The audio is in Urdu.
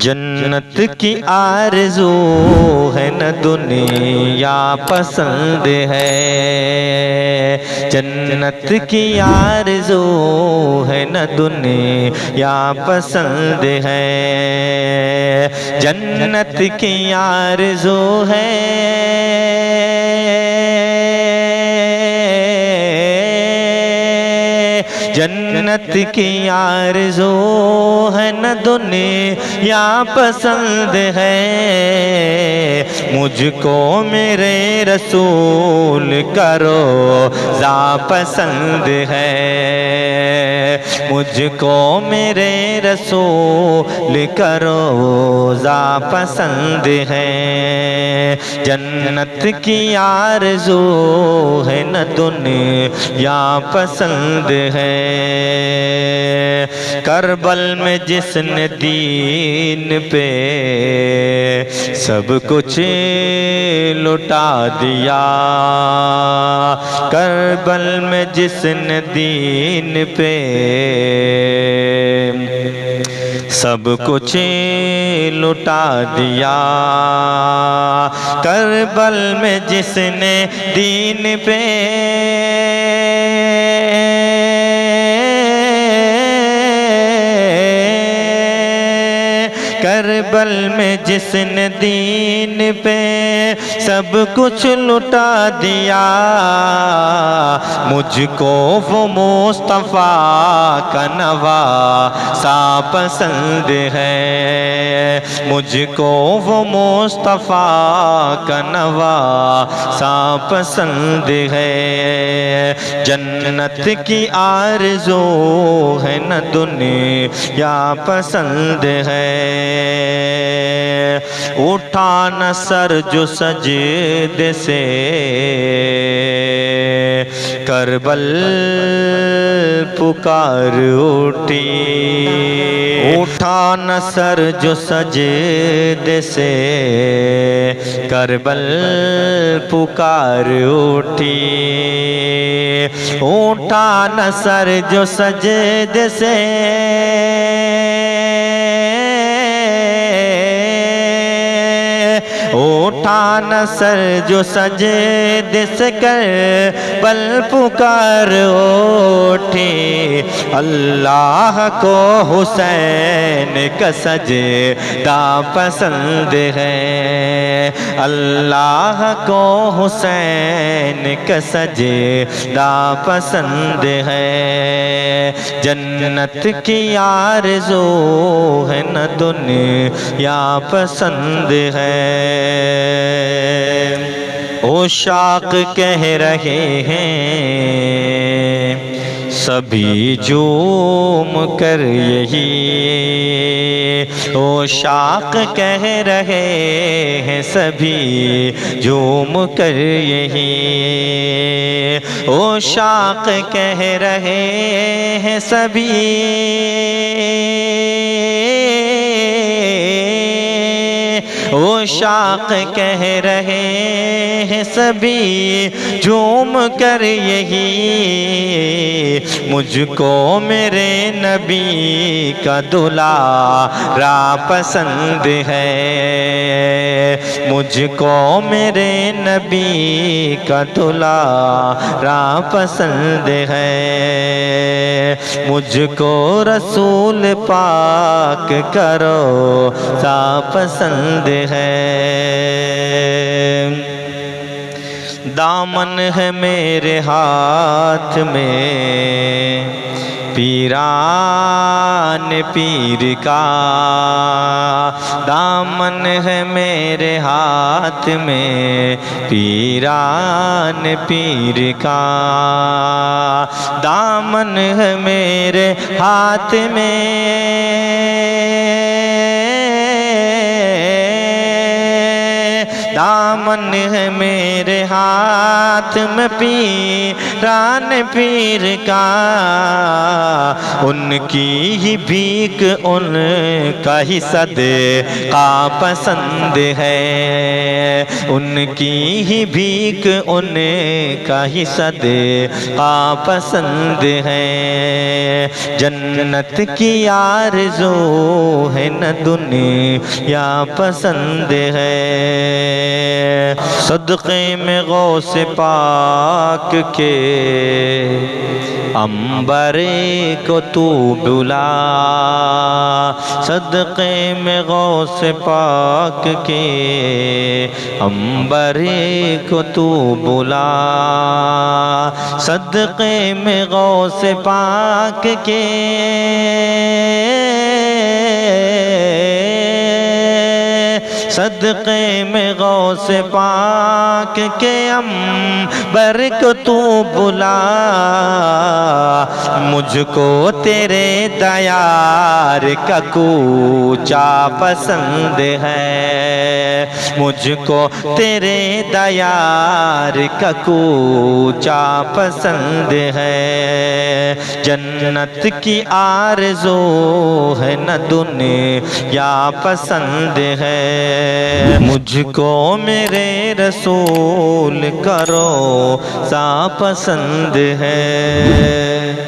جنت کی آرزو ہے نہ دنیا پسند ہے، جنت کی آرزو ہے نہ دنیا پسند ہے، جنت کی آرزو ہے، جنت کی آرزو ہے نہ دنیا پسند ہے، مجھ کو میرے رسول کا روضہ پسند ہے، مجھ کو میرے رسول کا روضہ پسند ہے، جنت کی آرزو ہے نہ دنیا پسند ہے۔ کربل میں جس نے دین پہ سب کچھ لٹا دیا، کربل میں جس نے دین پہ سب کچھ لٹا دیا، کربل میں جس نے دین پہ کربل میں جس نے دین پہ سب کچھ لٹا دیا، مجھ کو وہ مصطفیٰ کا نواسہ پسند ہے، مجھ کو وہ مصطفیٰ کا نواسہ پسند ہے، جنت کی آرزو ہے نہ دنیا پسند ہے، اٹھا نہ سر جو سجدے سے کربل پکار اٹھی، اٹھا نہ سر جو سجدے سے کربل پکار اٹھی، اٹھا نہ سر جو سجدے سے اٹھا نہ سر جو سجدے سے کربل پکار اٹھی، اللہ کو حسین کا سجدہ پسند ہے، اللہ کو حسین کا سجدہ پسند ہے، جنت کی آرزو ہے نہ دنیا پسند ہے۔ عشاق کہہ رہے ہیں سبھی جھوم کر یہی، عشاق کہہ رہے ہیں سبھی جھوم کر یہی، عشاق کہہ رہے ہیں سبھی عشاق کہہ رہے ہیں سبھی جھوم کر یہی، مجھ کو میرے نبی کا دلارا پسند ہے، مجھ کو میرے نبی کا دلارا پسند ہے، مجھ کو رسول پاک کا روضہ پسند ہے، دامن ہے میرے ہاتھ میں پیران پیر کا، دامن ہے میرے ہاتھ میں پیران پیر کا، دامن ہے میرے ہاتھ میں دامن ہے میرے ہاتھ میں ران پیر کا، ان کی ہی بھیک ان کا ہی صدقہ پسند ہے، ان کی ہی بھیک ان کا ہی صدقہ پسند ہے۔ جنت کی آرزو ہے نہ دنیا پسند ہے، صدقے میں غوث پاک کے عنبر کو تو بلا، صدقے میں غوث پاک کے عنبر کو تو بلا، صدقے میں غوث پاک کے صدقے میں غوث پاک کے عنبر کو تو بلا، مجھ کو تیرے دیار کا کوچہ پسند ہے، مجھ کو تیرے دیار کا کوچہ پسند ہے۔ جنت کی آرزو ہے نہ دنیا پسند ہے، مجھ کو میرے رسول کا روضہ پسند ہے۔